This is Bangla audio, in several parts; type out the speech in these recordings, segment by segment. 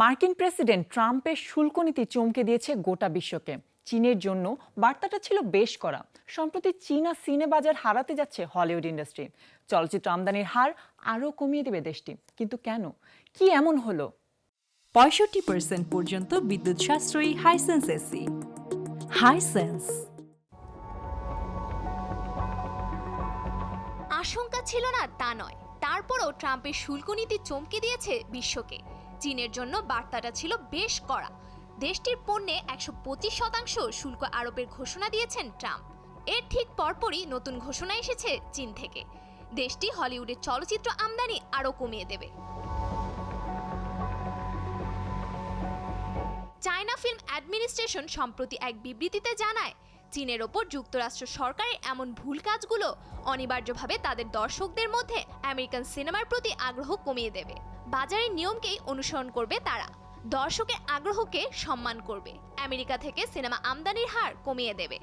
মার্কিন প্রেসিডেন্ট ট্রাম্পের শুল্ক নীতি চমকে দিয়েছে গোটা বিশ্বকে। চীনের জন্য বার্তাটা ছিল বেশ কড়া। সম্প্রতি চীনা সিনে বাজার হারাতে যাচ্ছে হলিউড ইন্ডাস্ট্রি। চলচ্চিত্র আমদানির হার আরও কমিয়ে দেবে দেশটি। কিন্তু কেন, কি এমন হলো? 65% পর্যন্ত বিদ্যুৎ সাশ্রয়ী হাইসেন্স এসি। হাইসেন্স। আশঙ্কা ছিল না তা নয়, তারপরও ট্রাম্পের শুল্ক নীতি চমকে দিয়েছে বিশ্বকে। চীনের জন্য বার্তাটা ছিল বেশ কড়া। দেশটির পণ্যে 125% শুল্ক আরোপের ঘোষণা দিয়েছেন ট্রাম্প। এর ঠিক পরপরই নতুন ঘোষণা এসেছে চীন থেকে। দেশটি হলিউডের চলচ্চিত্র আমদানি আরও কমিয়ে দেবে। চায়না ফিল্ম অ্যাডমিনিস্ট্রেশন সম্প্রতি এক বিবৃতিতে জানায়, চীনের ওপর যুক্তরাষ্ট্র সরকারের এমন ভুল কাজগুলো অনিবার্যভাবে তাদের দর্শকদের মধ্যে আমেরিকান সিনেমার প্রতি আগ্রহ কমিয়ে দেবে। বাজারের নিয়মকেই অনুসরণ করবে তারা, দর্শকের আগ্রহকে সম্মান করবে, আমেরিকা থেকে সিনেমা আমদানির হার কমিয়ে দেবে।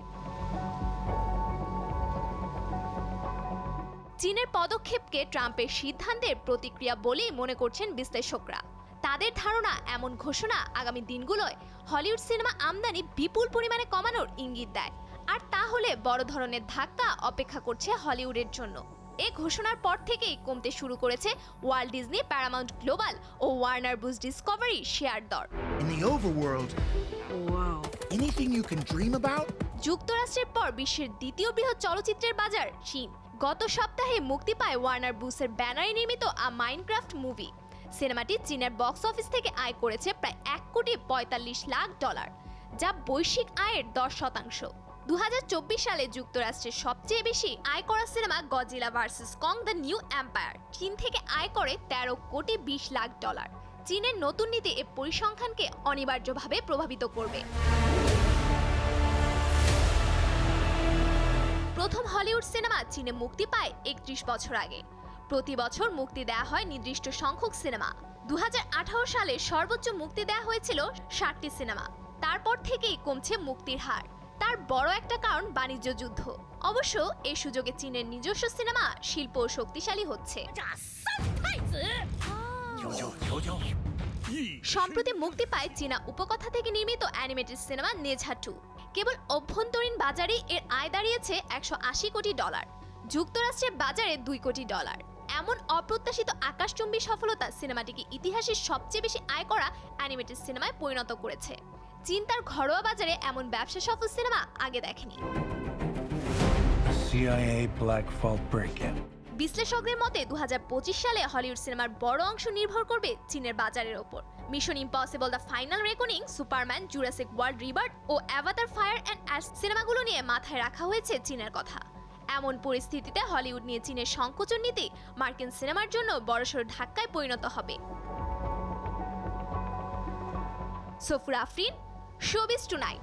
চীনের পদক্ষেপকে ট্রাম্পের সিদ্ধান্তের প্রতিক্রিয়া বলেই মনে করছেন বিশ্লেষকরা। তাদের ধারণা, এমন ঘোষণা আগামী দিনগুলোয় হলিউড সিনেমা আমদানি বিপুল পরিমাণে কমানোর ইঙ্গিত দেয়। আর তাহলে বড় ধরনের ধাক্কা অপেক্ষা করছে হলিউডের জন্য। এই ঘোষণার পর থেকেই কমতে শুরু করেছে ওয়াল্ট ডিজনি, প্যারামাউন্ট গ্লোবাল ও ওয়ার্নার ব্রুস ডিসকভারি শেয়ার দর। In the overworld, Wow. anything you can dream about? যুক্তরাষ্ট্রের পর বিশ্বের দ্বিতীয় বৃহৎ চলচ্চিত্রের বাজার চীন। গত সপ্তাহে মুক্তি পায় ওয়ার্নার ব্রুসের ব্যানারে নির্মিত আ মাইনক্রাফট মুভি। সিনেমাটি চীনের বক্স অফিস থেকে আয় করেছে প্রায় $1,45,00,000, যা বৈশ্বিক আয়ের 10%। 2024 সালে যুক্তরাষ্ট্রের সবচেয়ে বেশি আয় করা cinema Godzilla versus Kong the new empire চীন থেকে আয় করে $13,20,00,000। চীনের নতুন নীতি এ পরিসংখ্যানকে অনিবার্যভাবে প্রভাবিত করবে। প্রথম হলিউড সিনেমা চীনে মুক্তি পায় 31 বছর আগে। প্রতি বছর মুক্তি দেয়া হয় নির্দিষ্ট সংখ্যক সিনেমা। 2018 সালে সর্বোচ্চ মুক্তি দেয়া হয়েছিল 60টি সিনেমা। তারপর থেকেই কমছে মুক্তির হার। তার বড় একটা কারণ বাণিজ্য যুদ্ধ। অবশ্য এই সুযোগে চীনের নিজস্ব সিনেমা শিল্প শক্তিশালী হচ্ছে। সম্প্রতি মুক্তি পায় চীনা উপকথা থেকে নির্মিত অ্যানিমেটেড সিনেমা নেঝা 2। কেবল অভ্যন্তরীণ বাজারে এর আয় দাঁড়িয়েছে $180 কোটি। যুক্তরাষ্ট্রের বাজারে $2 কোটি। এমন অপ্রত্যাশিত আকাশচুম্বী সফলতা সিনেমাটিকে ইতিহাসের সবচেয়ে বেশি আয় করা অ্যানিমেটেড সিনেমায় পরিণত করেছে। চীন তার ঘরোয়া বাজারে এমন ব্যবসা সফল সিনেমা আগে দেখেনি। CIA Black Vault Break-In. বিশ্লেষকদের মতে 2025 সালে হলিউড সিনেমার বড় অংশ নির্ভর করবে চীনের বাজারের ওপর। Mission Impossible, the Final Reckoning, Superman, Jurassic World Rebirth ও অ্যাভাটার ফায়ার অ্যান্ড অ্যাশ সিনেমাগুলো নিয়ে মাথায় রাখা হয়েছে চীনের কথা। এমন পরিস্থিতিতে হলিউড নিয়ে চীনের সংকোচন নীতি মার্কিন সিনেমার জন্য বড়সড় ধাক্কায় পরিণত হবে। Safura Afrin, showbiz tonight.